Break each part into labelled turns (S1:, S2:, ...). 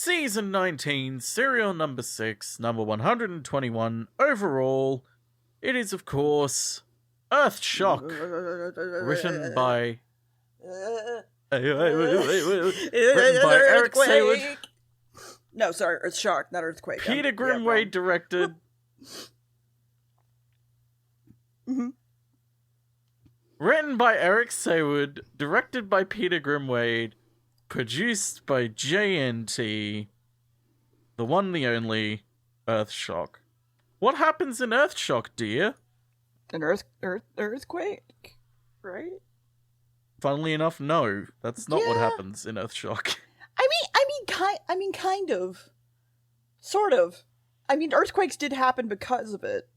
S1: Season 19, serial number 6, number 121, overall, it is, of course, Earthshock, written by... written by Eric Sayward.
S2: No, sorry, Earthshock, not Earthquake.
S1: Peter Grimwade directed. Written by Eric Sayward, directed by Peter Grimwade, produced by JNT, the one, the only, Earthshock. What happens in Earthshock, dear?
S2: An earthquake, right?
S1: Funnily enough, no. That's not what happens in Earthshock.
S2: I mean, kind of. Sort of. I mean, earthquakes did happen because of it.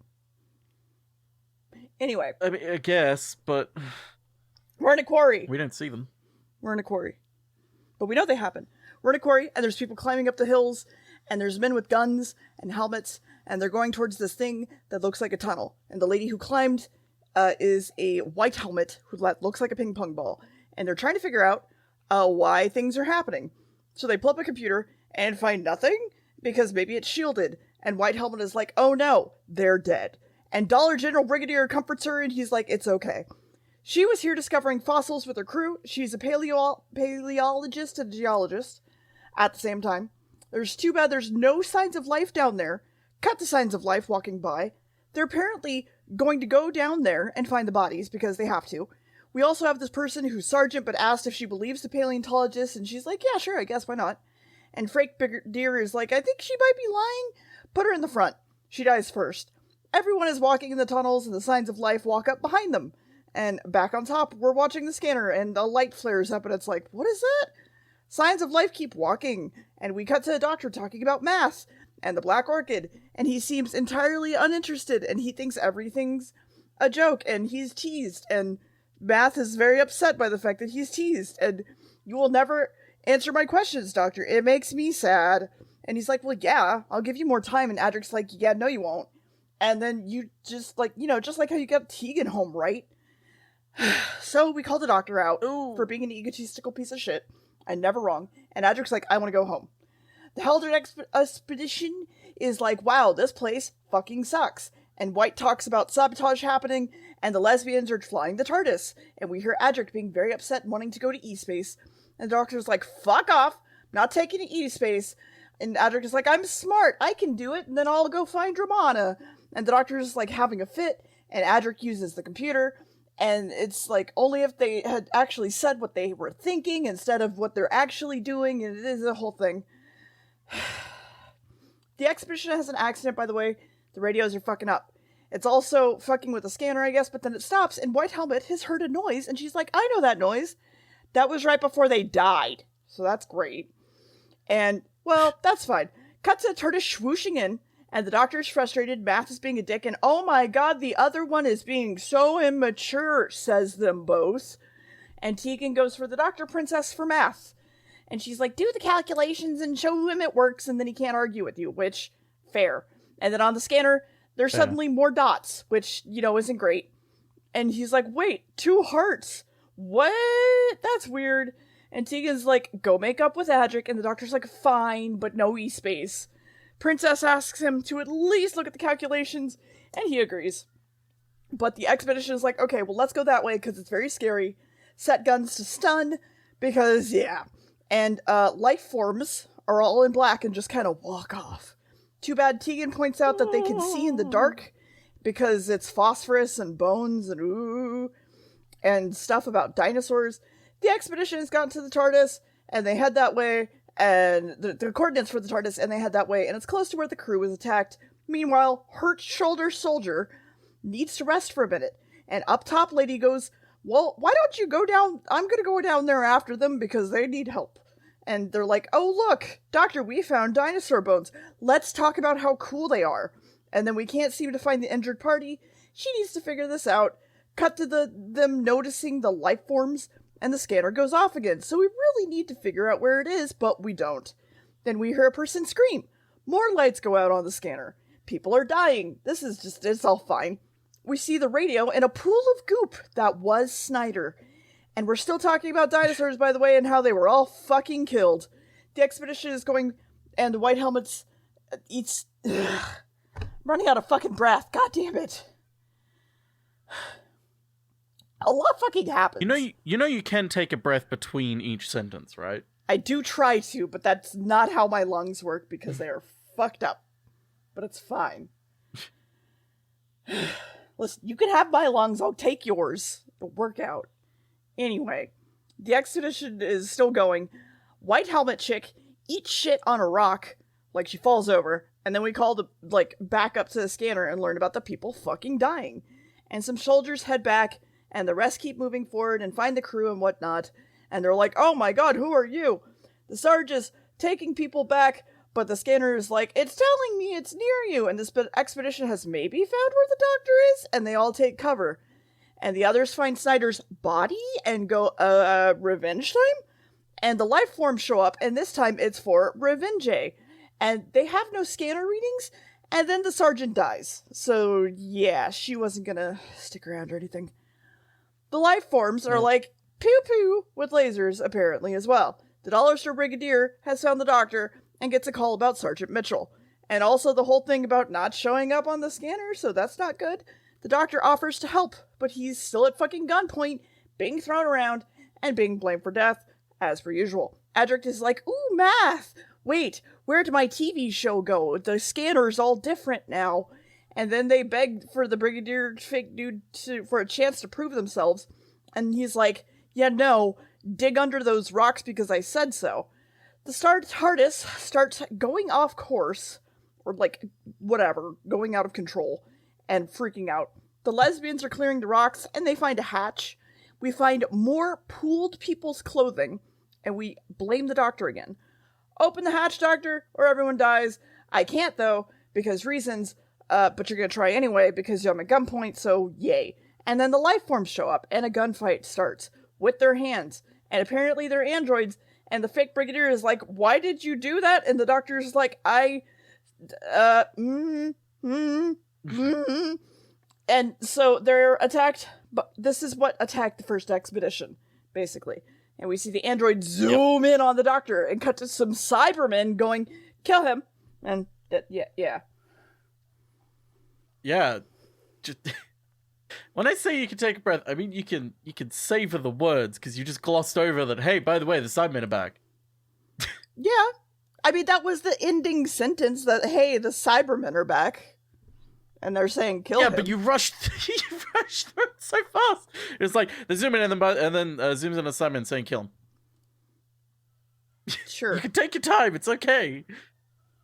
S2: Anyway.
S1: I mean, I guess, but...
S2: We're in a quarry.
S1: We don't see them.
S2: We're in a quarry. But we know they happen. We're in a quarry, and there's people climbing up the hills, and there's men with guns and helmets, and they're going towards this thing that looks like a tunnel. And the lady who climbed is a white helmet who looks like a ping pong ball. And they're trying to figure out why things are happening. So they pull up a computer and find nothing, because maybe it's shielded. And White Helmet is like, oh no, they're dead. And Dollar General Brigadier comforts her, and he's like, it's okay. She was here discovering fossils with her crew. She's a paleologist and a geologist at the same time. There's too bad there's no signs of life down there. Cut to signs of life walking by. They're apparently going to go down there and find the bodies, because they have to. We also have this person who's sergeant, but asked if she believes the paleontologist, and she's like, yeah, sure, I guess, why not? And Frank Brigadier is like, I think she might be lying. Put her in the front. She dies first. Everyone is walking in the tunnels, and the signs of life walk up behind them. And back on top, we're watching the scanner, and a light flares up, and it's like, what is that? Signs of life keep walking, and we cut to a doctor talking about math, and the Black Orchid, and he seems entirely uninterested, and he thinks everything's a joke, and he's teased, and Math is very upset by the fact that he's teased, and you will never answer my questions, doctor. It makes me sad. And he's like, well, yeah, I'll give you more time. And Adric's like, yeah, no, you won't. And then you just like, just like how you got Tegan home, right? So we called the doctor out for being an egotistical piece of shit. I'm never wrong. And Adric's like, I want to go home. The Helder expedition is like, wow, this place fucking sucks. And White talks about sabotage happening, and the lesbians are flying the TARDIS. And we hear Adric being very upset and wanting to go to E-Space. And the doctor's like, fuck off, I'm not taking to E-Space. And Adric is like, I'm smart, I can do it, and then I'll go find Ramana. And the doctor's like having a fit, and Adric uses the computer, and it's like, only if they had actually said what they were thinking instead of what they're actually doing, and it is a whole thing. The expedition has an accident, by the way. The radios are fucking up. It's also fucking with the scanner, I guess, but then it stops, and White Helmet has heard a noise, and she's like, I know that noise. That was right before they died. So that's great. And, well, that's fine. Cut to TARDIS swooshing in, and the doctor's frustrated, Math is being a dick, and oh my god, the other one is being so immature, says them both. And Tegan goes for the Doctor Princess for Math. And she's like, do the calculations and show him it works, and then he can't argue with you, which, fair. And then on the scanner, there's suddenly more dots, which, isn't great. And he's like, wait, 2 hearts. What? That's weird. And Tegan's like, go make up with Adric, and the doctor's like, fine, but no E-Space. Princess asks him to at least look at the calculations, and he agrees. But the expedition is like, okay, well, let's go that way, because it's very scary. Set guns to stun, because, yeah. And life forms are all in black and just kind of walk off. Too bad Tegan points out that they can see in the dark, because it's phosphorus and bones and ooh, and stuff about dinosaurs. The expedition has gotten to the TARDIS, and they head that way, and the coordinates for the TARDIS, and they head that way, and it's close to where the crew was attacked. Meanwhile, hurt shoulder soldier needs to rest for a minute, and up top lady goes, well, why don't you go down? I'm gonna go down there after them, because they need help. And they're like, oh look, doctor, we found dinosaur bones. Let's talk about how cool they are. And then we can't seem to find the injured party. She needs to figure this out. Cut to them noticing the life forms, and the scanner goes off again. So we really need to figure out where it is, but we don't. Then we hear a person scream. More lights go out on the scanner. People are dying. It's all fine. We see the radio and a pool of goop that was Snyder. And we're still talking about dinosaurs, by the way, and how they were all fucking killed. The expedition is going And the white helmets eats. I'm running out of fucking breath. God damn it. A lot fucking happens.
S1: You know you can take a breath between each sentence, right?
S2: I do try to, but that's not how my lungs work because they are fucked up. But it's fine. Listen, you can have my lungs, I'll take yours. It'll work out. Anyway, the expedition is still going. White helmet chick eats shit on a rock, like she falls over, and then we call the, back up to the scanner and learn about the people fucking dying. And some soldiers head back, and the rest keep moving forward and find the crew and whatnot. And they're like, oh my god, who are you? The Sarge is taking people back, but the scanner is like, it's telling me it's near you. And this expedition has maybe found where the doctor is, and they all take cover. And the others find Snyder's body and go, revenge time? And the life forms show up, and this time it's for revenge. And they have no scanner readings, and then the sergeant dies. So, yeah, she wasn't gonna stick around or anything. The life forms are like, pew-pew, with lasers, apparently, as well. The Dollar Store Brigadier has found the doctor and gets a call about Sergeant Mitchell. And also the whole thing about not showing up on the scanner, so that's not good. The doctor offers to help, but he's still at fucking gunpoint, being thrown around, and being blamed for death, as per usual. Adric is like, ooh, math! Wait, where'd my TV show go? The scanner's all different now. And then they beg for the Brigadier fake dude for a chance to prove themselves. And he's like, yeah, no, dig under those rocks because I said so. The TARDIS starts going off course, or whatever, going out of control, and freaking out. The lesbians are clearing the rocks, and they find a hatch. We find more pooled people's clothing, and we blame the doctor again. Open the hatch, doctor, or everyone dies. I can't, though, because reasons, but you're gonna try anyway, because I'm at gunpoint, so yay. And then the life forms show up, and a gunfight starts, with their hands, and apparently they're androids, and the fake Brigadier is like, why did you do that? And the doctor's like, And so they're attacked, but this is what attacked the first expedition, basically. And we see the android zoom in on the doctor and cut to some Cybermen going, kill him. And, yeah.
S1: Yeah. Just... When I say you can take a breath, I mean you can savor the words, because you just glossed over that, hey, by the way, the Cybermen are back.
S2: Yeah. I mean, that was the ending sentence, that, hey, the Cybermen are back. And they're saying, kill him.
S1: Yeah, but you rushed through it so fast. It's like, they zoom in and then zooms in on Cybermen saying, kill him.
S2: Sure.
S1: You can take your time, it's okay.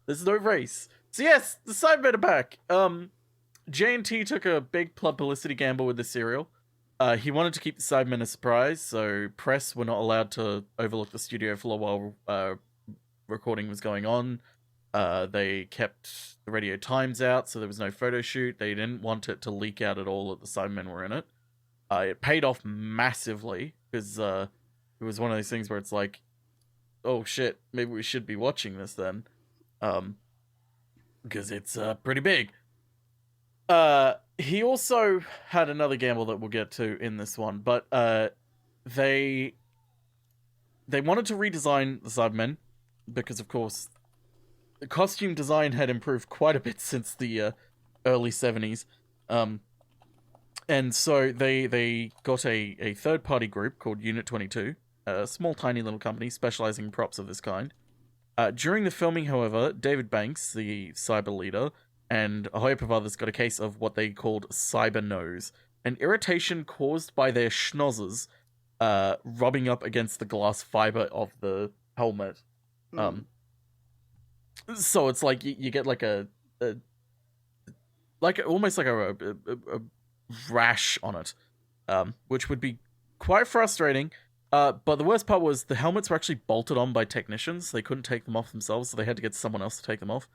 S1: There's no race. So yes, the Cybermen are back. J&T took a big publicity gamble with the serial. He wanted to keep the Cybermen a surprise, so press were not allowed to overlook the studio floor while recording was going on. They kept the radio times out, so there was no photo shoot. They didn't want it to leak out at all that the Cybermen were in it. It paid off massively, because it was one of those things where it's like, oh shit, maybe we should be watching this then. Because it's pretty big. He also had another gamble that we'll get to in this one, but they wanted to redesign the Cybermen, because of course the costume design had improved quite a bit since the early 70s. And so they got a third-party group called Unit 22, a small, tiny little company specializing in props of this kind. During the filming, however, David Banks, the cyber leader, and a hope of others got a case of what they called cyber nose, an irritation caused by their schnozzers rubbing up against the glass fiber of the helmet. So it's like you get like almost like a rash on it, which would be quite frustrating. But the worst part was the helmets were actually bolted on by technicians. They couldn't take them off themselves, so they had to get someone else to take them off.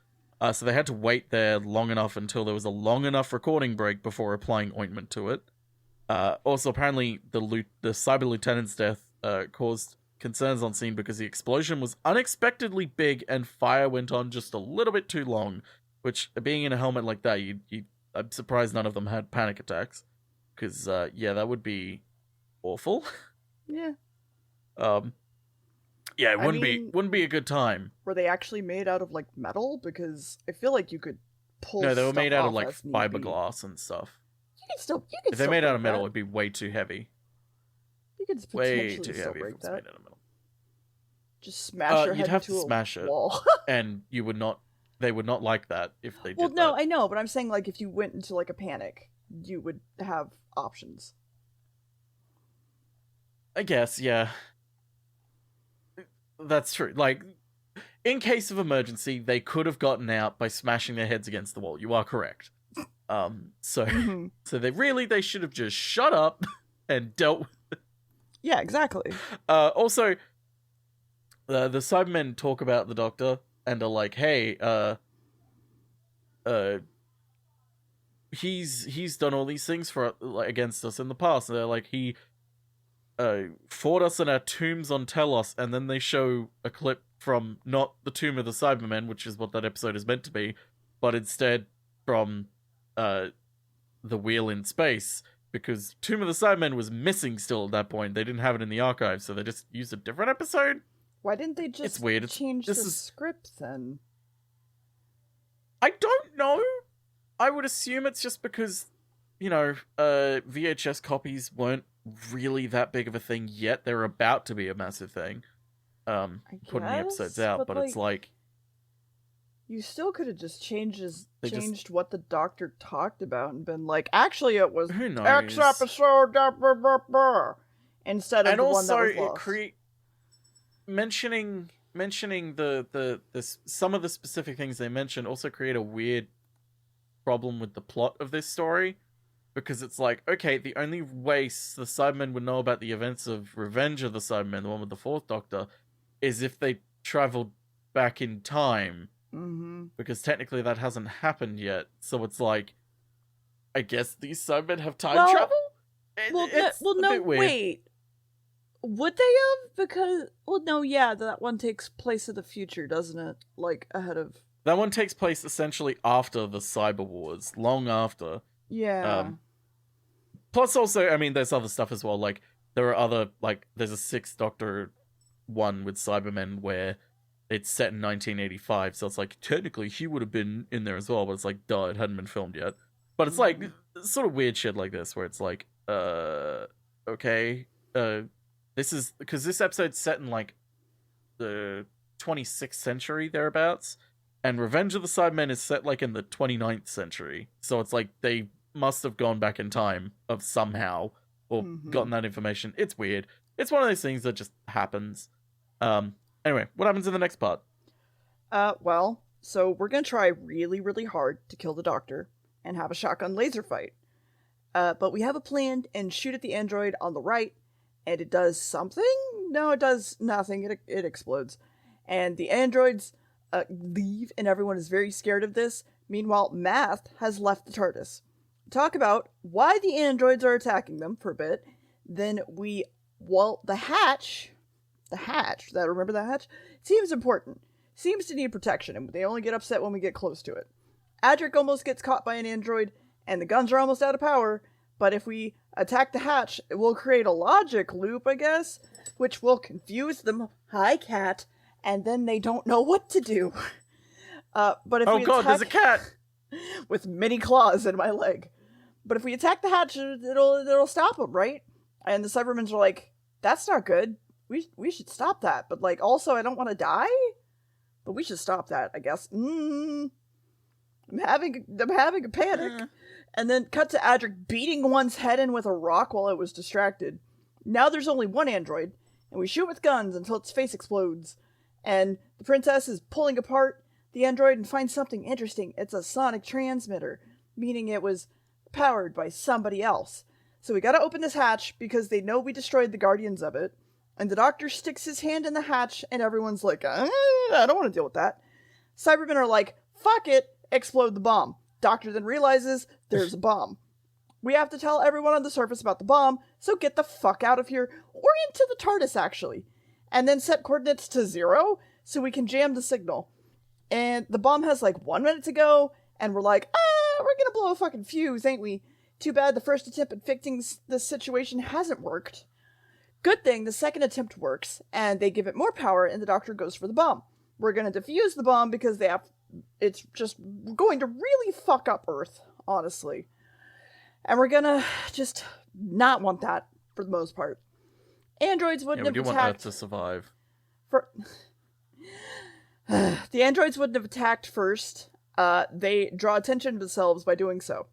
S1: So they had to wait there long enough until there was a long enough recording break before applying ointment to it. Also, apparently, the cyber lieutenant's death caused concerns on scene because the explosion was unexpectedly big and fire went on just a little bit too long. Which, being in a helmet like that, I'm surprised none of them had panic attacks. Because, yeah, that would be awful.
S2: Yeah.
S1: Yeah, it
S2: I
S1: wouldn't be a good time.
S2: Were they actually made out of like metal? Because I feel like you could pull.
S1: No, they were
S2: stuff
S1: made out of
S2: off
S1: like
S2: as need be.
S1: fiberglass and stuff.
S2: You could
S1: If they're
S2: still
S1: made out
S2: break
S1: of metal,
S2: that.
S1: it'd be way too heavy.
S2: You could
S1: Way
S2: potentially
S1: too
S2: still
S1: heavy if
S2: break
S1: it's
S2: that.
S1: made out of metal.
S2: Just smash your head
S1: You'd have
S2: into
S1: to
S2: a
S1: smash it,
S2: wall.
S1: and you would not. They would not like that if they did.
S2: Well, no,
S1: that.
S2: I know, but I'm saying like if you went into like a panic, you would have options.
S1: I guess, yeah. That's true. Like, in case of emergency, they could have gotten out by smashing their heads against the wall. You are correct. So
S2: Mhm.
S1: so they should have just shut up and dealt with it.
S2: Yeah, exactly.
S1: Also, the Cybermen talk about the Doctor and are like, hey, he's done all these things for like against us in the past. And they're like, he fought us in our tombs on Telos, and then they show a clip from not the Tomb of the Cybermen, which is what that episode is meant to be, but instead from the Wheel in Space, because Tomb of the Cybermen was missing still at that point. They didn't have it in the archive, so they just used a different episode.
S2: Why didn't they just
S1: It's weird.
S2: change the script then?
S1: I don't know. I would assume it's just because, you know, VHS copies weren't really that big of a thing yet. They're about to be a massive thing. Putting the episodes out, but it's like
S2: you still could have just changed what the Doctor talked about and been like, actually, it was
S1: who knows?
S2: X episode, instead of
S1: and
S2: the
S1: also
S2: one that was lost.
S1: mentioning the some of the specific things they mentioned also create a weird problem with the plot of this story, because it's like, okay, the only way the Cybermen would know about the events of Revenge of the Cybermen, the one with the Fourth Doctor, is if they traveled back in time.
S2: Mm-hmm.
S1: Because technically that hasn't happened yet. So it's like, I guess these Cybermen have time travel?
S2: Wait. Would they have? Because, that one takes place in the future, doesn't it? Like, ahead of...
S1: That one takes place essentially after the Cyber Wars, long after.
S2: Yeah.
S1: Plus also, I mean, there's other stuff as well, like, there are other, like, there's a Sixth Doctor one with Cybermen where it's set in 1985, so it's like, technically he would have been in there as well, but it's like, duh, it hadn't been filmed yet. But it's like, sort of weird shit like this, where it's like, okay, this is, because this episode's set in, like, the 26th century, thereabouts, and Revenge of the Cybermen is set, like, in the 29th century, so it's like, they must have gone back in time of somehow, or gotten that information. It's weird. It's one of those things that just happens. Anyway, what happens in the next part?
S2: So we're gonna try really, really hard to kill the Doctor and have a shotgun laser fight. But we have a plan and shoot at the android on the right, and it does something? No, it does nothing. It explodes. And the androids leave, and everyone is very scared of this. Meanwhile, Math has left the TARDIS. Talk about why the androids are attacking them for a bit. Then the hatch, remember the hatch? Seems important. Seems to need protection, and they only get upset when we get close to it. Adric almost gets caught by an android, and the guns are almost out of power, but if we attack the hatch, it will create a logic loop, I guess, which will confuse them. Hi, cat. And then they don't know what to do. But if we attack...
S1: there's a cat!
S2: with many claws in my leg. But if we attack the hatch, it'll stop them, right? And the Cybermen are like, that's not good. We should stop that. But like, also, I don't want to die. But we should stop that, I guess. I'm having a panic. And then cut to Adric beating one's head in with a rock while it was distracted. Now there's only one android, and we shoot with guns until its face explodes. And the princess is pulling apart the android and finds something interesting. It's a sonic transmitter, meaning it was powered by somebody else. So we gotta open this hatch because they know we destroyed the guardians of it. And the Doctor sticks his hand in the hatch and everyone's like, I don't want to deal with that. Cybermen are like, fuck it, explode the bomb. Doctor then realizes there's a bomb. We have to tell everyone on the surface about the bomb, so get the fuck out of here, or into the TARDIS actually. And then set coordinates to 0 so we can jam the signal. And the bomb has like 1 minute to go, and we're like, we're gonna blow a fucking fuse, ain't we? Too bad the first attempt at fixing this situation hasn't worked. Good thing the second attempt works, and they give it more power, and the Doctor goes for the bomb. We're going to defuse the bomb because it's just going to really fuck up Earth, honestly. And we're going to just not want that for the most part. Androids wouldn't have
S1: we do
S2: attacked...
S1: want Earth to survive.
S2: The androids wouldn't have attacked first. They draw attention to themselves by doing so.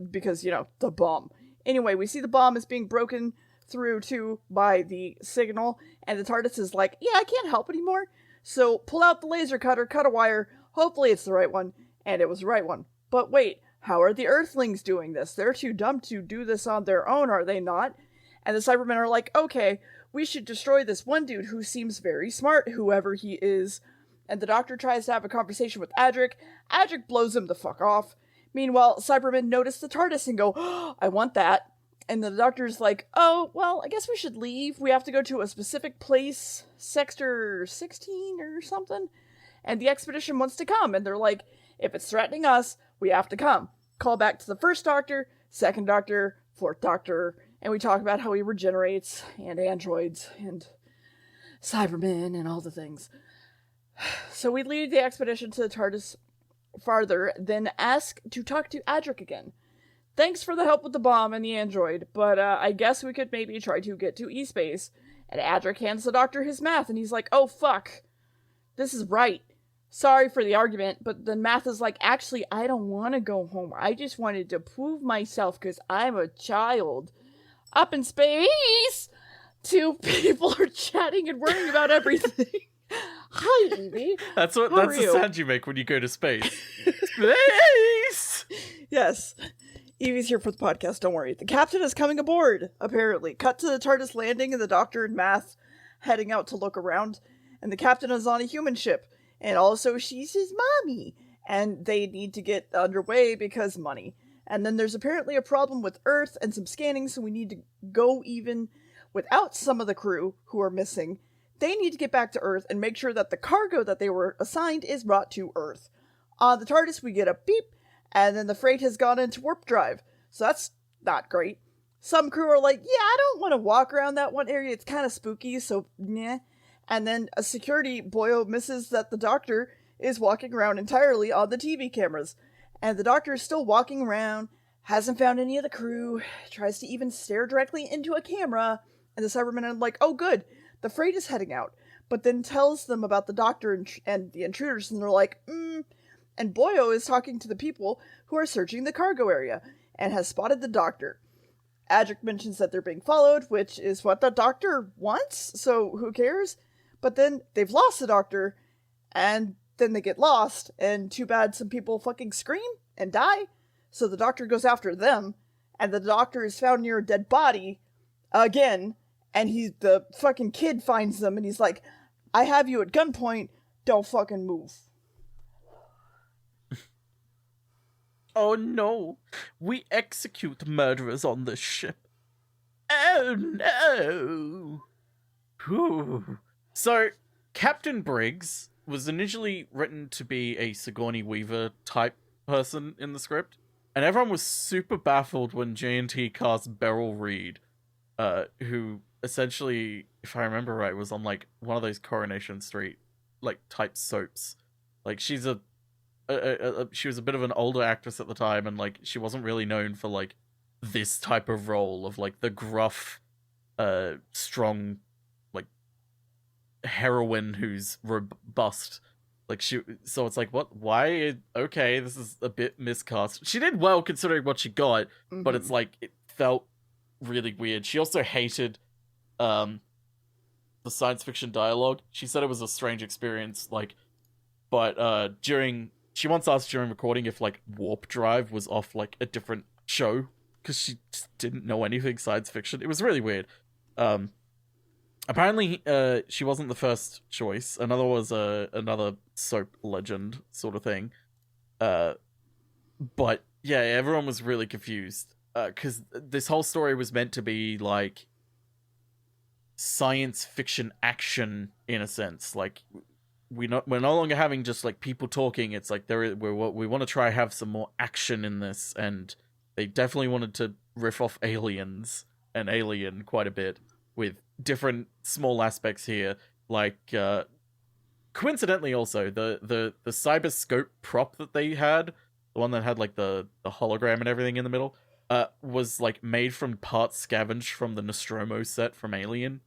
S2: Because, the bomb. Anyway, we see the bomb is being broken through to by the signal, and the TARDIS is like, yeah, I can't help anymore. So pull out the laser cutter, cut a wire, hopefully it's the right one, and it was the right one. But wait, how are the Earthlings doing this? They're too dumb to do this on their own, are they not? And the Cybermen are like, okay, we should destroy this one dude who seems very smart, whoever he is. And the Doctor tries to have a conversation with Adric. Adric blows him the fuck off. Meanwhile, Cybermen notice the TARDIS and go, oh, I want that. And the Doctor's like, oh, well, I guess we should leave. We have to go to a specific place, Sector 16 or something. And the expedition wants to come. And they're like, if it's threatening us, we have to come. Call back to the first Doctor, second Doctor, fourth Doctor. And we talk about how he regenerates, and androids, and Cybermen, and all the things. So we lead the expedition to the TARDIS farther, then ask to talk to Adric again. Thanks for the help with the bomb and the android, but I guess we could maybe try to get to E-Space. And Adric hands the Doctor his math, and he's like, oh fuck, this is right. Sorry for the argument, but then Math is like, actually, I don't want to go home. I just wanted to prove myself because I'm a child. Up in space, two people are chatting and worrying about everything. Hi, Evie.
S1: That's the sound you make when you go to space. Space!
S2: Yes. Evie's here for the podcast, don't worry. The captain is coming aboard, apparently. Cut to the TARDIS landing and the Doctor and Math heading out to look around. And the captain is on a human ship. And also she's his mommy. And they need to get underway because money. And then there's apparently a problem with Earth and some scanning, so we need to go even without some of the crew who are missing. They need to get back to Earth and make sure that the cargo that they were assigned is brought to Earth. On the TARDIS, we get a beep, and then the freight has gone into warp drive. So that's not great. Some crew are like, yeah, I don't want to walk around that one area. It's kind of spooky, so nah. And then a security boyo misses that the Doctor is walking around entirely on the TV cameras. And the Doctor is still walking around, hasn't found any of the crew, tries to even stare directly into a camera. And the Cybermen are like, oh good, the freight is heading out. But then tells them about the Doctor and the intruders, and they're like, And Boyo is talking to the people who are searching the cargo area, and has spotted the Doctor. Adric mentions that they're being followed, which is what the Doctor wants, so who cares? But then they've lost the Doctor, and then they get lost, and too bad some people fucking scream and die. So the Doctor goes after them, and the Doctor is found near a dead body again, and the fucking kid finds them, and he's like, I have you at gunpoint, don't fucking move.
S1: Oh no, we execute murderers on this ship. Oh no. Whew. So, Captain Briggs was initially written to be a Sigourney Weaver type person in the script, and everyone was super baffled when J&T cast Beryl Reid, who essentially, if I remember right, was on like one of those Coronation Street like type soaps. Like she was a bit of an older actress at the time, and like she wasn't really known for like this type of role of like the gruff, strong, like heroine who's robust. Like so it's like, what? Why? Okay, this is a bit miscast. She did well considering what she got, but it's like it felt really weird. She also hated the science fiction dialogue. She said it was a strange experience, like, but she once asked during recording if like Warp Drive was off like a different show because she just didn't know anything science fiction. It was really weird. Apparently, she wasn't the first choice. Another was another soap legend sort of thing. But yeah, everyone was really confused because this whole story was meant to be like science fiction action in a sense. Like we're no longer having just like people talking. It's like we want to try have some more action in this, and they definitely wanted to riff off Aliens and Alien quite a bit. with different small aspects here. Like, coincidentally also, the cyberscope prop that they had, the one that had like the hologram and everything in the middle, was like made from parts scavenged from the Nostromo set from Alien.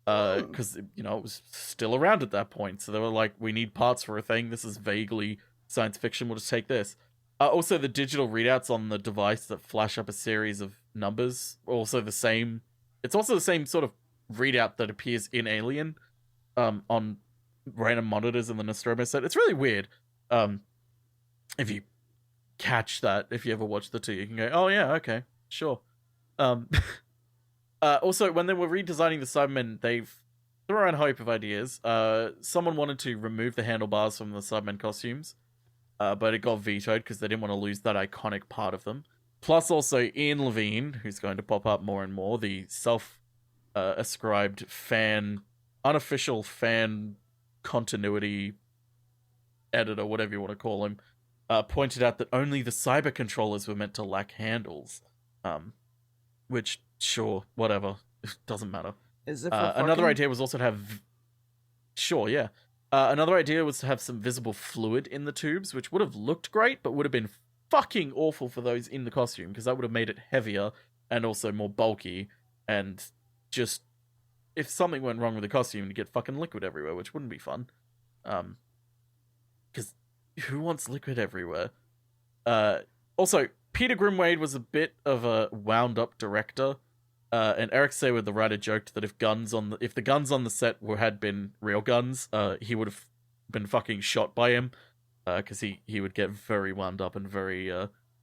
S1: Because, it was still around at that point. So they were like, we need parts for a thing. This is vaguely science fiction. We'll just take this. Also, the digital readouts on the device that flash up a series of numbers are also the same. It's also the same sort of readout that appears in Alien on random monitors in the Nostromo set. It's really weird. If you catch that, if you ever watch the two, you can go, oh yeah, okay, sure. Also, when they were redesigning the Cybermen, they've threw around a hope of ideas. Someone wanted to remove the handlebars from the Cybermen costumes, but it got vetoed because they didn't want to lose that iconic part of them. Plus, also, Ian Levine, who's going to pop up more and more, the self-ascribed unofficial fan continuity editor, whatever you want to call him, pointed out that only the cyber controllers were meant to lack handles. Which, sure, whatever. It doesn't matter.
S2: Is it
S1: another idea was also to have... Sure, yeah. Another idea was to have some visible fluid in the tubes, which would have looked great, but would have been fucking awful for those in the costume, because that would have made it heavier and also more bulky, and just... If something went wrong with the costume, you'd get fucking liquid everywhere, which wouldn't be fun. Because who wants liquid everywhere? Also, Peter Grimwade was a bit of a wound-up director, and Eric Saywood, the writer, joked that if the guns on the set had been real guns, he would have been fucking shot by him, because he would get very wound up and very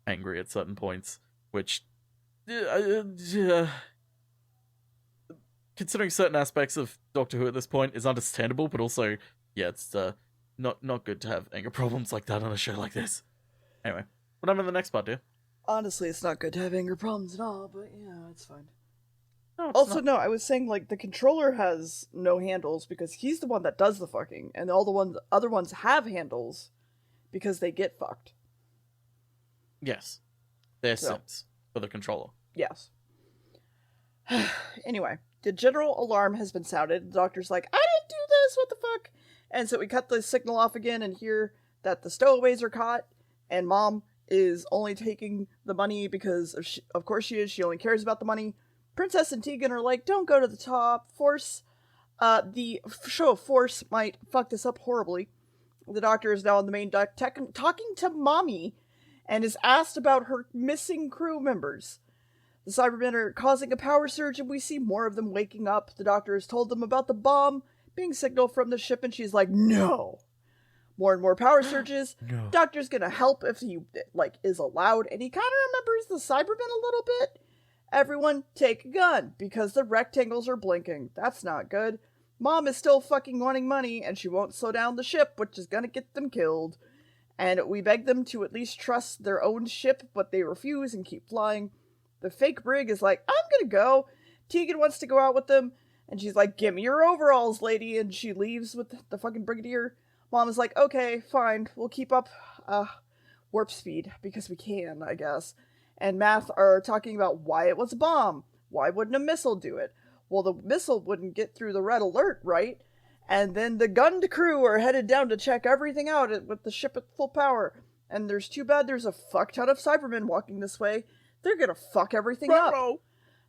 S1: angry at certain points, which, considering certain aspects of Doctor Who at this point, is understandable, but also, yeah, it's not good to have anger problems like that on a show like this. Anyway, what happened in the next part, dear?
S2: Honestly, it's not good to have anger problems at all, but yeah, it's fine.
S1: No, it's
S2: Also,
S1: not.
S2: no, I was saying, like, the controller has no handles because he's the one that does the fucking, and all the other ones have handles because they get fucked.
S1: Yes. They're simps for the controller.
S2: Yes. Anyway, the general alarm has been sounded. The doctor's like, I didn't do this, what the fuck? And so we cut the signal off again and hear that the stowaways are caught, and Mom is only taking the money because of course she is. She only cares about the money. Princess and Tegan are like, don't go to the top. The show of Force might fuck this up horribly. The doctor is now on the main deck talking to Mommy and is asked about her missing crew members. The Cybermen are causing a power surge and we see more of them waking up. The doctor has told them about the bomb being signaled from the ship and she's like, no. More and more power surges.
S1: No.
S2: Doctor's gonna help if he, is allowed. And he kind of remembers the Cybermen a little bit. Everyone, take a gun, because the rectangles are blinking. That's not good. Mom is still fucking wanting money, and she won't slow down the ship, which is gonna get them killed. And we beg them to at least trust their own ship, but they refuse and keep flying. The fake brig is like, I'm gonna go. Tegan wants to go out with them, and she's like, give me your overalls, lady, and she leaves with the fucking brigadier. Mom is like, okay, fine, we'll keep up warp speed, because we can, I guess. And Math are talking about why it was a bomb. Why wouldn't a missile do it? Well, the missile wouldn't get through the red alert, right? And then the gunned crew are headed down to check everything out with the ship at full power. And there's too bad there's a fuck ton of Cybermen walking this way. They're gonna fuck everything up.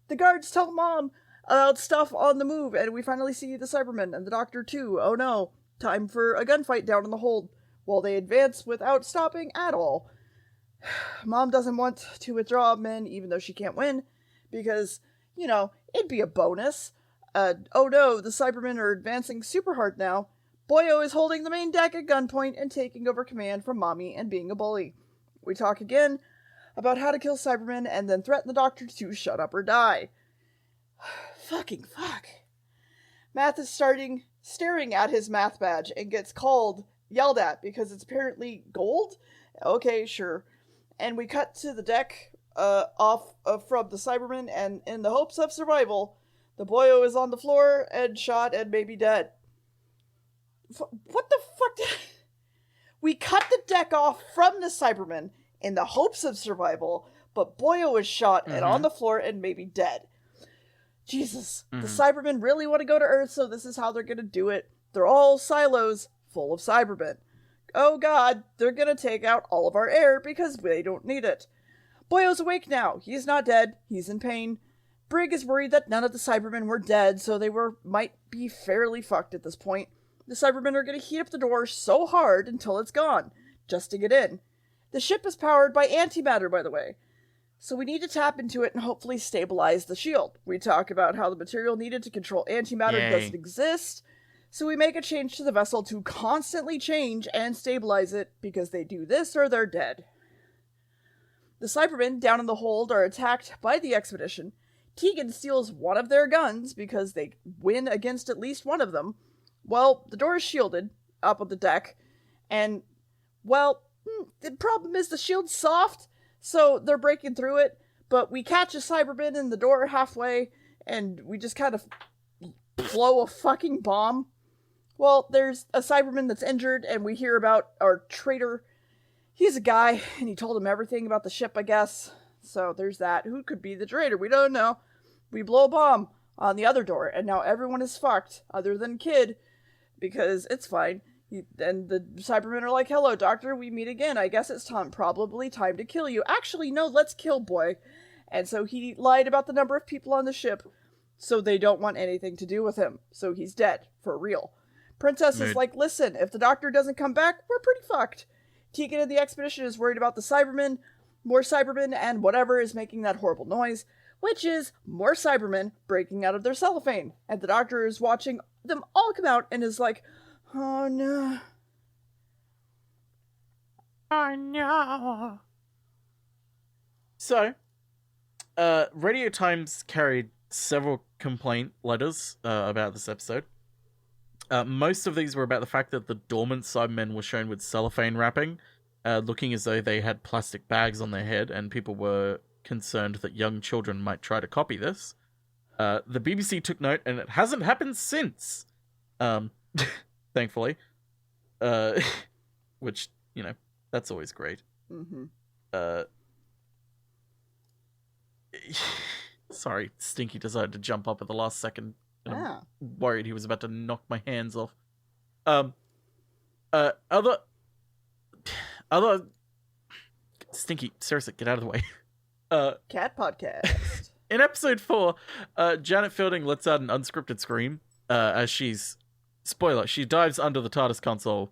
S2: The guards tell Mom about stuff on the move, and we finally see the Cybermen and the doctor too. Oh no, time for a gunfight down in the hold. While they advance without stopping at all. Mom doesn't want to withdraw men even though she can't win, because, it'd be a bonus. Oh no, the Cybermen are advancing super hard now. Boyo is holding the main deck at gunpoint and taking over command from Mommy and being a bully. We talk again about how to kill Cybermen and then threaten the doctor to shut up or die. Fucking fuck. Math is staring at his math badge and gets yelled at because it's apparently gold? Okay, sure. And we cut to the deck from the Cybermen, and in the hopes of survival, the boyo is on the floor and shot and maybe dead. What the fuck? We cut the deck off from the Cybermen in the hopes of survival, but boyo is shot and on the floor and maybe dead. Jesus, the Cybermen really want to go to Earth, so this is how they're going to do it. They're all silos full of Cybermen. Oh god, they're going to take out all of our air because they don't need it. Boyo's awake now. He's not dead. He's in pain. Brig is worried that none of the Cybermen were dead, so they might be fairly fucked at this point. The Cybermen are going to heat up the door so hard until it's gone, just to get in. The ship is powered by antimatter, by the way. So we need to tap into it and hopefully stabilize the shield. We talk about how the material needed to control antimatter doesn't exist, so we make a change to the vessel to constantly change and stabilize it, because they do this or they're dead. The Cybermen down in the hold are attacked by the expedition. Tegan steals one of their guns because they win against at least one of them. Well, the door is shielded up on the deck, and, well, the problem is the shield's soft, so they're breaking through it, but we catch a Cyberman in the door halfway, and we just kind of blow a fucking bomb. Well, there's a Cyberman that's injured, and we hear about our traitor. He's a guy, and he told him everything about the ship, I guess. So there's that. Who could be the traitor? We don't know. We blow a bomb on the other door, and now everyone is fucked, other than Kid, because it's fine. And the Cybermen are like, hello, Doctor, we meet again. I guess it's probably time to kill you. Actually, no, let's kill Boy. And so he lied about the number of people on the ship, so they don't want anything to do with him. So he's dead, for real. Princess is like, listen, if the Doctor doesn't come back, we're pretty fucked. Tegan and the expedition is worried about the Cybermen, more Cybermen, and whatever is making that horrible noise, which is more Cybermen breaking out of their cellophane. And the Doctor is watching them all come out and is like, oh no.
S1: Oh no. So, Radio Times carried several complaint letters about this episode. Most of these were about the fact that the dormant Cybermen were shown with cellophane wrapping, looking as though they had plastic bags on their head, and people were concerned that young children might try to copy this. The BBC took note, and it hasn't happened since. Thankfully. Which, you know, that's always great.
S2: Mm-hmm.
S1: Sorry, Stinky decided to jump up at the last second. And I'm worried he was about to knock my hands off. Other Stinky, seriously, get out of the way.
S2: Cat podcast.
S1: In episode 4, Janet Fielding lets out an unscripted scream as spoiler, she dives under the TARDIS console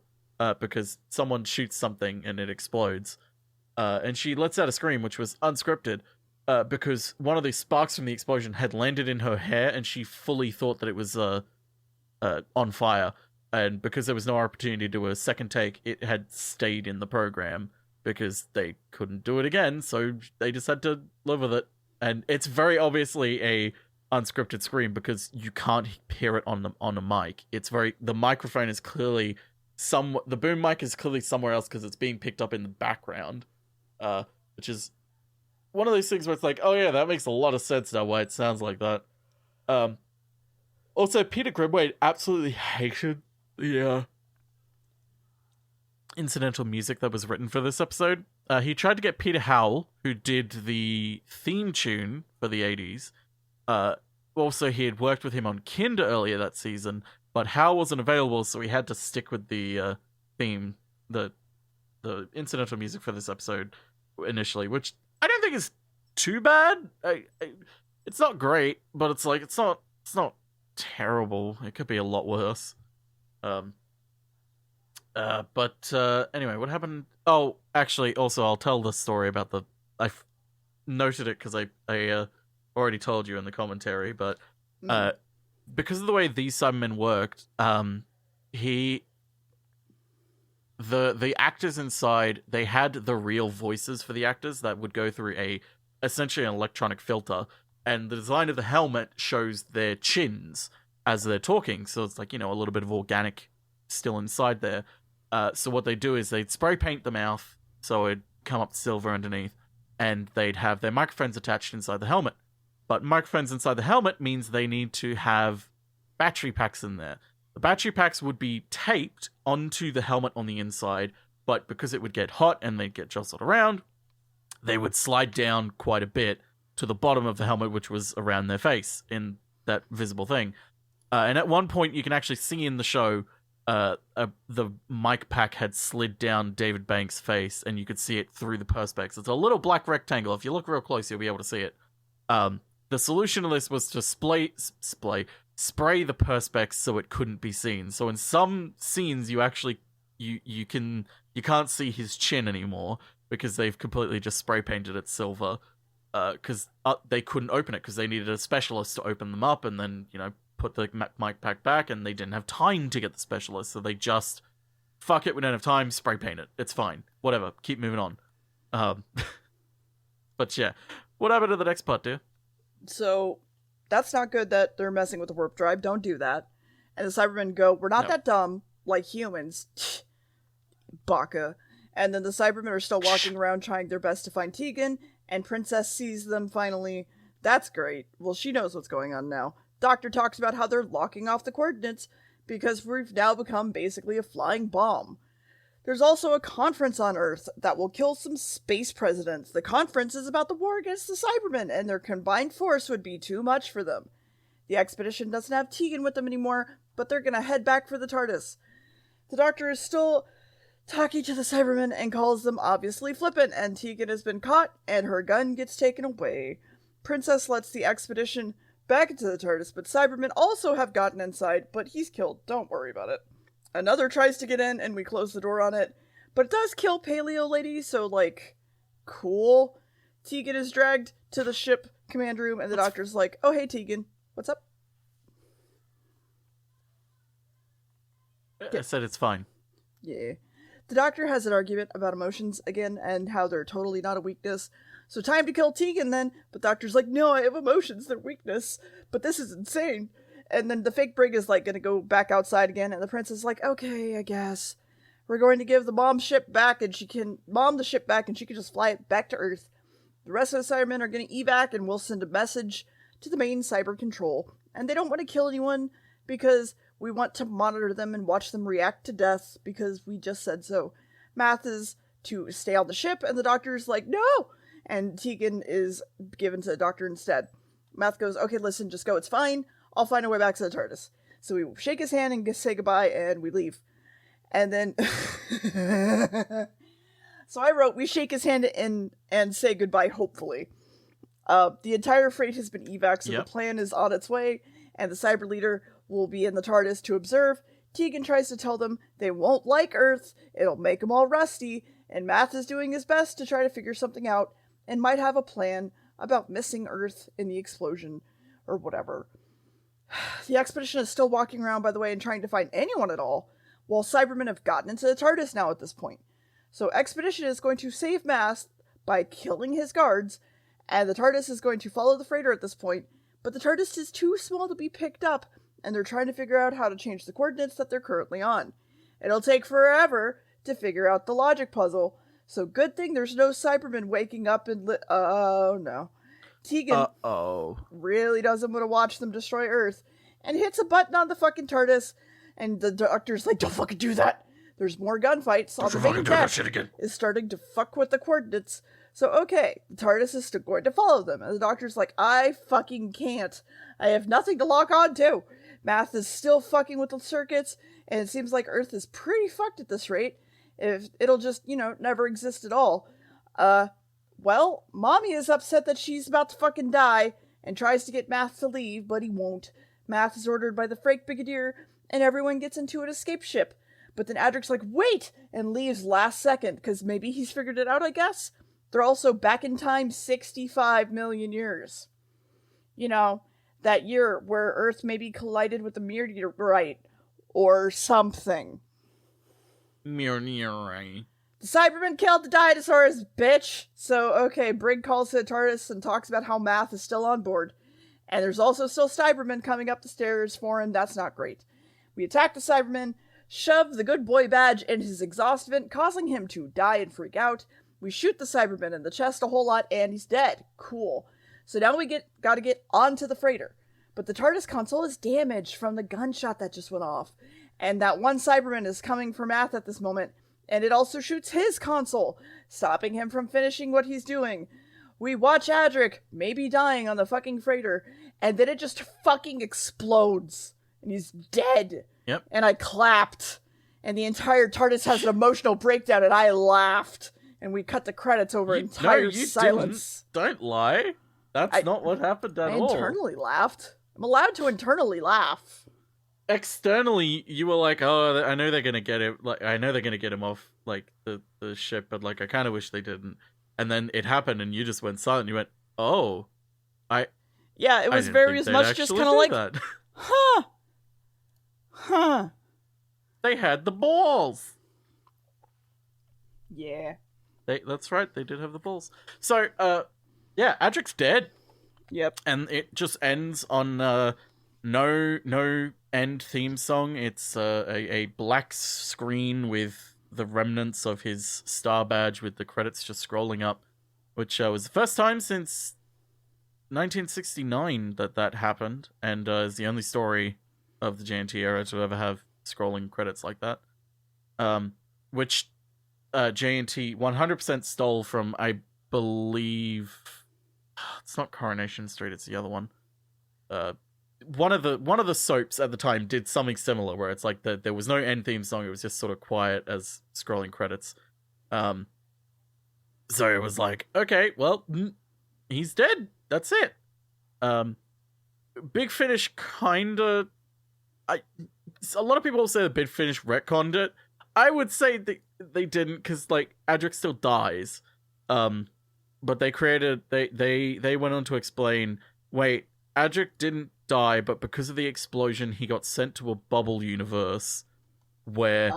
S1: because someone shoots something and it explodes. And she lets out a scream, which was unscripted, because one of the sparks from the explosion had landed in her hair, and she fully thought that it was on fire. And because there was no opportunity to do a second take, it had stayed in the program because they couldn't do it again, so they just had to live with it. And it's very obviously a unscripted scream because you can't hear it on a mic. The microphone is clearly the boom mic is clearly somewhere else because it's being picked up in the background, which is one of those things where it's like, oh yeah, that makes a lot of sense now why it sounds like that. Also, Peter Grimwade absolutely hated the incidental music that was written for this episode. He tried to get Peter Howell, who did the theme tune for the 80s. Also, he had worked with him on Kinder earlier that season, but Howell wasn't available, so he had to stick with the theme, the incidental music for this episode initially, which I don't think is too bad. It's not great, but it's not terrible. It could be a lot worse. But anyway, what happened? Oh, actually, also I'll tell the story about I noted it because I already told you in the commentary, but because of the way these Cybermen worked, the actors inside, they had the real voices for the actors that would go through essentially an electronic filter, and the design of the helmet shows their chins as they're talking, so it's like, a little bit of organic still inside there. So what they do is they'd spray paint the mouth so it'd come up silver underneath, and they'd have their microphones attached inside the helmet. But microphones inside the helmet means they need to have battery packs in there. The battery packs would be taped onto the helmet on the inside, but because it would get hot and they'd get jostled around, they would slide down quite a bit to the bottom of the helmet, which was around their face, in that visible thing. And at one point, you can actually see in the show the mic pack had slid down David Banks' face, and you could see it through the perspex. It's a little black rectangle. If you look real close, you'll be able to see it. The solution to this was to spray the perspex so it couldn't be seen. So in some scenes, you actually you can't see his chin anymore because they've completely just spray painted it silver. Because they couldn't open it because they needed a specialist to open them up and then put the mic pack back, and they didn't have time to get the specialist, so they just fuck it. We don't have time. Spray paint it. It's fine. Whatever. Keep moving on. But yeah, what happened to the next part, dear?
S2: So that's not good that they're messing with the warp drive. Don't do that. And the Cybermen go, we're not that dumb like humans. Baka. And then the Cybermen are still walking around trying their best to find Tegan, and Princess sees them finally. That's great. Well, she knows what's going on now. Doctor talks about how they're locking off the coordinates because we've now become basically a flying bomb. There's also a conference on Earth that will kill some space presidents. The conference is about the war against the Cybermen, and their combined force would be too much for them. The expedition doesn't have Tegan with them anymore, but they're gonna head back for the TARDIS. The Doctor is still talking to the Cybermen and calls them obviously flippant, and Tegan has been caught, and her gun gets taken away. Princess lets the expedition back into the TARDIS, but Cybermen also have gotten inside, but he's killed. Don't worry about it. Another tries to get in, and we close the door on it, but it does kill Paleo Lady, so, cool. Tegan is dragged to the ship command room, and the Doctor's like, oh, hey, Tegan, what's up?
S1: I said it's fine.
S2: Yeah. The Doctor has an argument about emotions again, and how they're totally not a weakness. So time to kill Tegan then, but Doctor's like, no, I have emotions, they're weakness, but this is insane. And then the fake brig is gonna go back outside again, and the Princess is like, okay, I guess. We're going to give the bomb ship back, and she can bomb the ship back, and she can just fly it back to Earth. The rest of the Cybermen are gonna evac, and we'll send a message to the main cyber control. And they don't want to kill anyone, because we want to monitor them and watch them react to death, because we just said so. Math is to stay on the ship, and the Doctor's like, no! And Tegan is given to the Doctor instead. Math goes, okay, listen, just go, it's fine. I'll find a way back to the TARDIS. So we shake his hand and say goodbye, and we leave. And then... So I wrote, we shake his hand and say goodbye, hopefully. The entire freight has been evac, so the plan is on its way, and the cyber leader will be in the TARDIS to observe. Tegan tries to tell them they won't like Earth, it'll make them all rusty, and Math is doing his best to try to figure something out, and might have a plan about missing Earth in the explosion, or whatever. The expedition is still walking around, by the way, and trying to find anyone at all, while Cybermen have gotten into the TARDIS now at this point. So Expedition is going to save Math by killing his guards, and the TARDIS is going to follow the freighter at this point, but the TARDIS is too small to be picked up, and they're trying to figure out how to change the coordinates that they're currently on. It'll take forever to figure out the logic puzzle, so good thing there's no Cybermen waking up and oh no. Tegan really doesn't want to watch them destroy Earth, and hits a button on the fucking TARDIS, and the Doctor's like, don't fucking do that! There's more gunfights on the main deck is starting to fuck with the coordinates, so okay, the TARDIS is still going to follow them, and the Doctor's like, I fucking can't. I have nothing to lock on to. Math is still fucking with the circuits, and it seems like Earth is pretty fucked at this rate. If it'll just, never exist at all. Well, Mommy is upset that she's about to fucking die, and tries to get Math to leave, but he won't. Math is ordered by the freight brigadier, and everyone gets into an escape ship. But then Adric's like, wait! And leaves last second, because maybe he's figured it out, I guess? They're also back in time 65 million years. That year where Earth maybe collided with a meteorite, or something.
S1: Meteorite.
S2: The Cybermen killed the dinosaurs, bitch! So, okay, Brig calls to the TARDIS and talks about how Math is still on board. And there's also still Cybermen coming up the stairs for him, that's not great. We attack the Cybermen, shove the good boy badge in his exhaust vent, causing him to die and freak out. We shoot the Cyberman in the chest a whole lot, and he's dead. Cool. So now we gotta get onto the freighter. But the TARDIS console is damaged from the gunshot that just went off. And that one Cyberman is coming for Math at this moment, and it also shoots his console, stopping him from finishing what he's doing. We watch Adric, maybe dying on the fucking freighter, and then it just fucking explodes, and he's dead.
S1: Yep.
S2: And I clapped, and the entire TARDIS has an emotional breakdown, and I laughed, and we cut the credits over entire silence.
S1: Don't lie. That's not what happened at all.
S2: I internally laughed. I'm allowed to internally laugh.
S1: Externally, you were like, "Oh, I know they're gonna get it. Like, I know they're gonna get him off like the ship, but like, I kind of wish they didn't." And then it happened, and you just went silent. You went, "Oh,
S2: yeah." It was very much just kind of like,
S1: that.
S2: huh.
S1: They had the balls.
S2: Yeah.
S1: That's right. They did have the balls. So, yeah, Adric's dead.
S2: Yep.
S1: And it just ends on no end theme song. It's a black screen with the remnants of his star badge with the credits just scrolling up, which was the first time since 1969 that happened, and is the only story of the JNT era to ever have scrolling credits like that. Which JNT 100% stole from, I believe, it's not Coronation Street, it's the other one. One of the soaps at the time did something similar, where it's like there was no end theme song; it was just sort of quiet as scrolling credits. So it was like, okay, well, he's dead. That's it. Big Finish kinda. A lot of people say the Big Finish retconned it. I would say they didn't, because like Adric still dies. But they created they went on to explain, wait, Adric didn't die, but because of the explosion, he got sent to a bubble universe where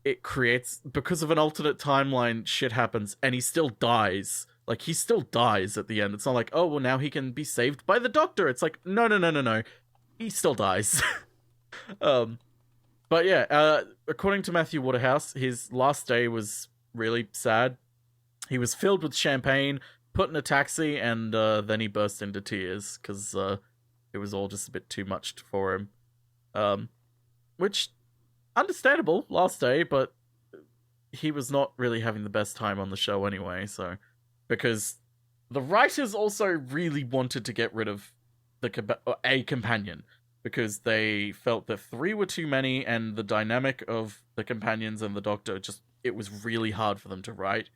S1: it creates, because of an alternate timeline, shit happens, and he still dies. Like, he still dies at the end. It's not like, oh, well, now he can be saved by the Doctor. It's like, no. He still dies. But yeah, according to Matthew Waterhouse, his last day was really sad. He was filled with champagne, put in a taxi, and then he burst into tears because it was all just a bit too much for him. Which, understandable, last day, but he was not really having the best time on the show anyway, so... Because the writers also really wanted to get rid of a companion, because they felt that 3 were too many, and the dynamic of the companions and the Doctor, just, it was really hard for them to write.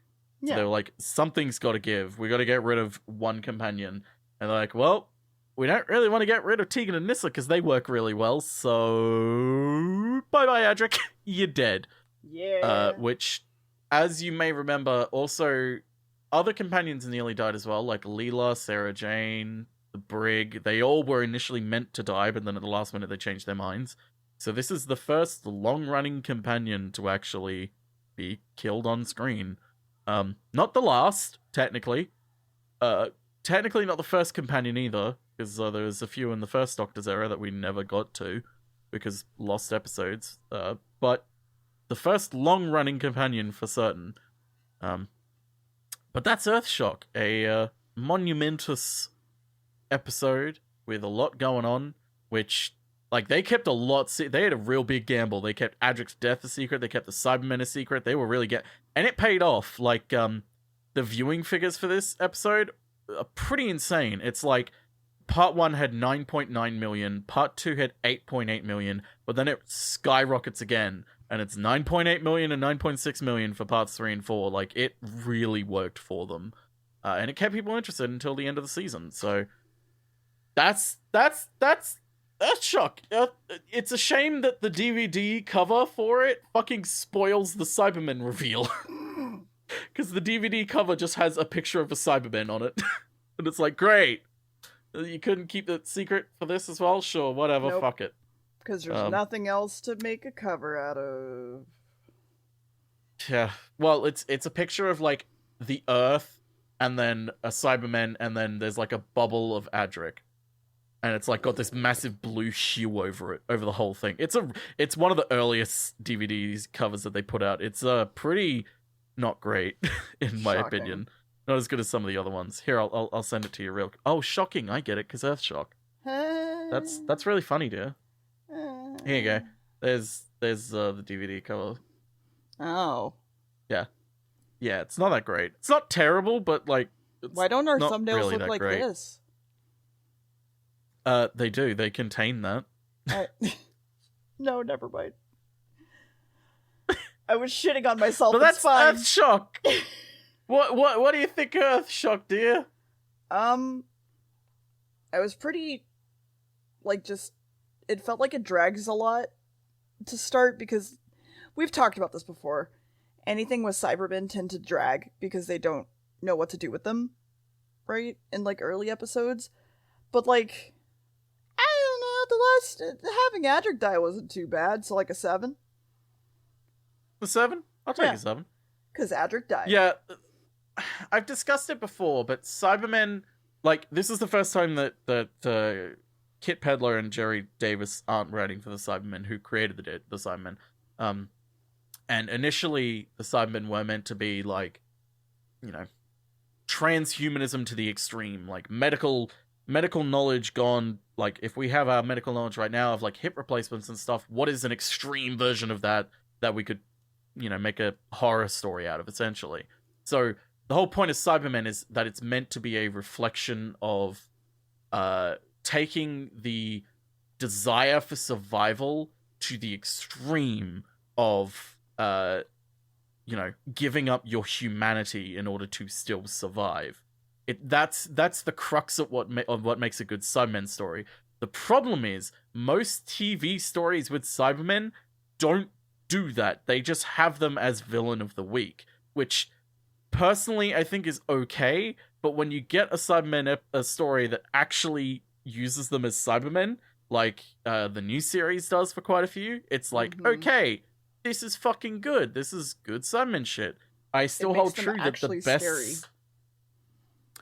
S1: So they were like, something's got to give. We got to get rid of one companion. And they're like, well, we don't really want to get rid of Tegan and Nyssa because they work really well. So bye-bye, Adric. You're dead.
S2: Yeah.
S1: Which, as you may remember, also other companions nearly died as well, like Leela, Sarah Jane, the Brig. They all were initially meant to die, but then at the last minute they changed their minds. So this is the first long-running companion to actually be killed on screen. Not the last, technically. Technically not the first companion either, because there was a few in the first Doctor's era that we never got to, because lost episodes. But the first long-running companion for certain. But that's Earthshock, a monumentous episode with a lot going on, which... Like, they kept a lot... They had a real big gamble. They kept Adric's death a secret. They kept the Cybermen a secret. They were really and it paid off. Like, the viewing figures for this episode are pretty insane. It's like, Part 1 had 9.9 million. Part 2 had 8.8 million. But then it skyrockets again. And it's 9.8 million and 9.6 million for Parts 3 and 4. Like, it really worked for them. And it kept people interested until the end of the season. So, that's Earthshock. It's a shame that the DVD cover for it fucking spoils the Cybermen reveal. Because the DVD cover just has a picture of a Cyberman on it. And it's like, great. You couldn't keep the secret for this as well? Sure, whatever,
S2: Nope.
S1: fuck it.
S2: Because there's nothing else to make a cover out of.
S1: Yeah, well, it's a picture of, like, the Earth, and then a Cyberman, and then there's, like, a bubble of Adric. And it's like got this massive blue hue over it, over the whole thing. It's one of the earliest DVDs covers that they put out. It's pretty not great, in my opinion. Not as good as some of the other ones. Here, I'll send it to you real. Oh, shocking! I get it, because Earthshock. That's really funny, dear. Here you go. There's the DVD cover.
S2: Oh.
S1: Yeah, it's not that great. It's not terrible, but like,
S2: why don't our
S1: thumbnails
S2: really
S1: look
S2: like
S1: great.
S2: this?
S1: They do. They contain that.
S2: I... No, never mind. I was shitting on myself.
S1: But that's
S2: it's fine.
S1: Earthshock. What do you think, Earthshock, dear?
S2: I was pretty, it felt like it drags a lot to start because we've talked about this before. Anything with Cybermen tend to drag because they don't know what to do with them, right? In early episodes. But I don't know, having Adric die wasn't too bad, so a 7.
S1: A 7? I'll take a 7.
S2: Because Adric died.
S1: Yeah, I've discussed it before, but Cybermen, this is the first time that Kit Pedler and Jerry Davis aren't writing for the Cybermen, who created the Cybermen. And initially, the Cybermen were meant to be, transhumanism to the extreme, medical knowledge gone, if we have our medical knowledge right now of, hip replacements and stuff, what is an extreme version of that we could, make a horror story out of, essentially. So, the whole point of Cybermen is that it's meant to be a reflection of taking the desire for survival to the extreme of, giving up your humanity in order to still survive. That's the crux of what makes a good Cybermen story. The problem is, most TV stories with Cybermen don't do that. They just have them as villain of the week, which personally I think is okay, but when you get a Cybermen a story that actually uses them as Cybermen, the new series does for quite a few, it's okay, this is fucking good. This is good Cybermen shit. I still hold true that the best... Scary.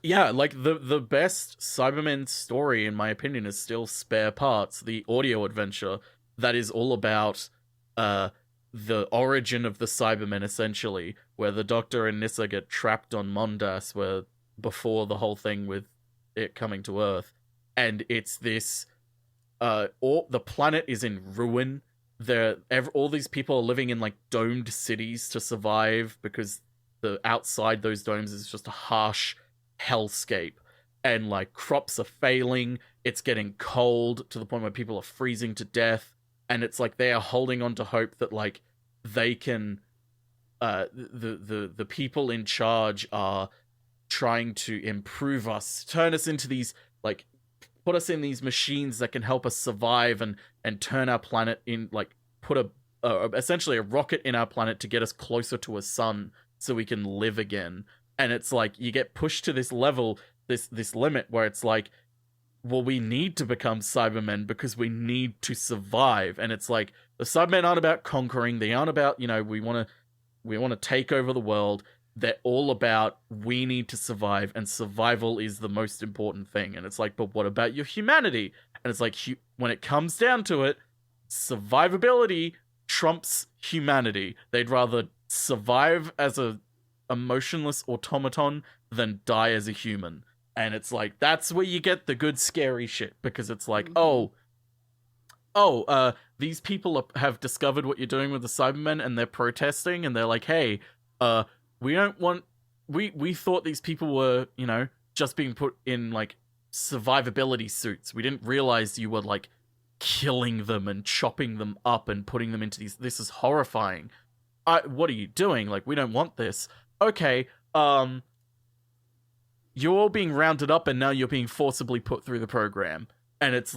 S1: Yeah, the best Cybermen story, in my opinion, is still Spare Parts, the audio adventure that is all about the origin of the Cybermen, essentially, where the Doctor and Nyssa get trapped on Mondas, where before the whole thing with it coming to Earth, and it's this the planet is in ruin. All these people are living in domed cities to survive because the outside those domes is just a harsh hellscape, and crops are failing. It's getting cold to the point where people are freezing to death, and it's they are holding on to hope that they can the people in charge are trying to improve us, turn us into these put us in these machines that can help us survive and turn our planet in put essentially a rocket in our planet to get us closer to a sun so we can live again. And it's you get pushed to this level, this limit where it's well, we need to become Cybermen because we need to survive. And it's the Cybermen aren't about conquering. They aren't about, we want to take over the world. They're all about, we need to survive, and survival is the most important thing. And it's but what about your humanity? And it's when it comes down to it, survivability trumps humanity. They'd rather survive as a emotionless automaton than die as a human. And it's that's where you get the good scary shit, because it's these people have discovered what you're doing with the Cybermen, and they're protesting, and they're hey, we don't want... We thought these people were, just being put in, survivability suits. We didn't realize you were, killing them and chopping them up and putting them into these... This is horrifying. What are you doing? We don't want this. Okay, you're all being rounded up, and now you're being forcibly put through the program. And it's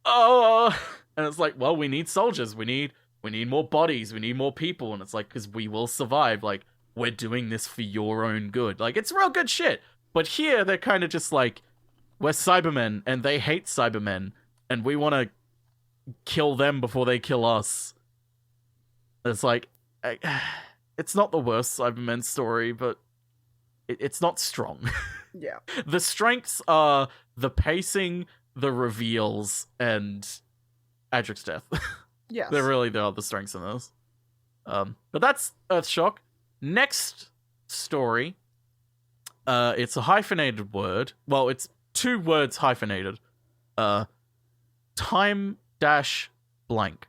S1: oh... And it's well, we need soldiers. We need more bodies. We need more people. And it's because we will survive. We're doing this for your own good. It's real good shit. But here, they're kind of just we're Cybermen, and they hate Cybermen, and we want to kill them before they kill us. It's it's not the worst Cybermen story, but it's not strong.
S2: Yeah.
S1: The strengths are the pacing, the reveals, and Adric's death.
S2: Yes.
S1: They are the strengths in those. But that's Earthshock. Next story. It's a hyphenated word. Well, it's 2 words hyphenated. Time dash blank.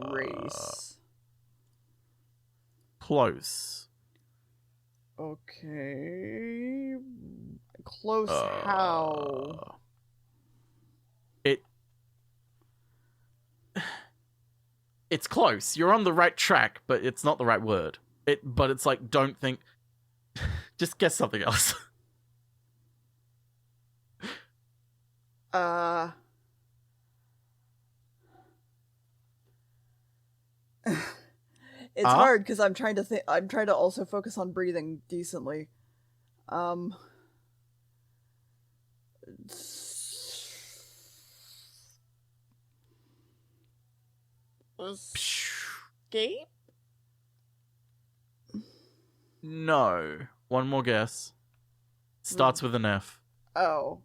S2: Race.
S1: Close.
S2: Okay. Close how?
S1: It's close. You're on the right track, but it's not the right word. But it's like, don't think. Just guess something else.
S2: It's hard because I'm trying to think. I'm trying to also focus on breathing decently. Escape?
S1: No. One more guess. Starts with an F.
S2: Oh.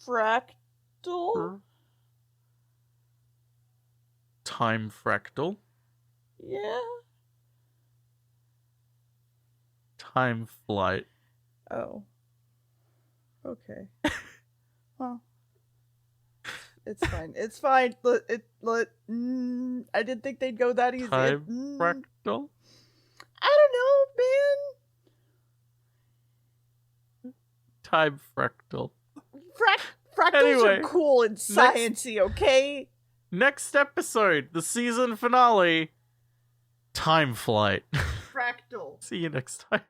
S2: Fractal?
S1: Time fractal.
S2: Yeah.
S1: Time flight.
S2: Oh. Okay. Well. It's fine. It's fine. I didn't think they'd go that easy.
S1: Time fractal?
S2: I don't know, man.
S1: Time fractal.
S2: Fractals
S1: Anyway,
S2: are cool and sciencey, okay?
S1: Next episode, the season finale. Time flight.
S2: Fractal.
S1: See you next time.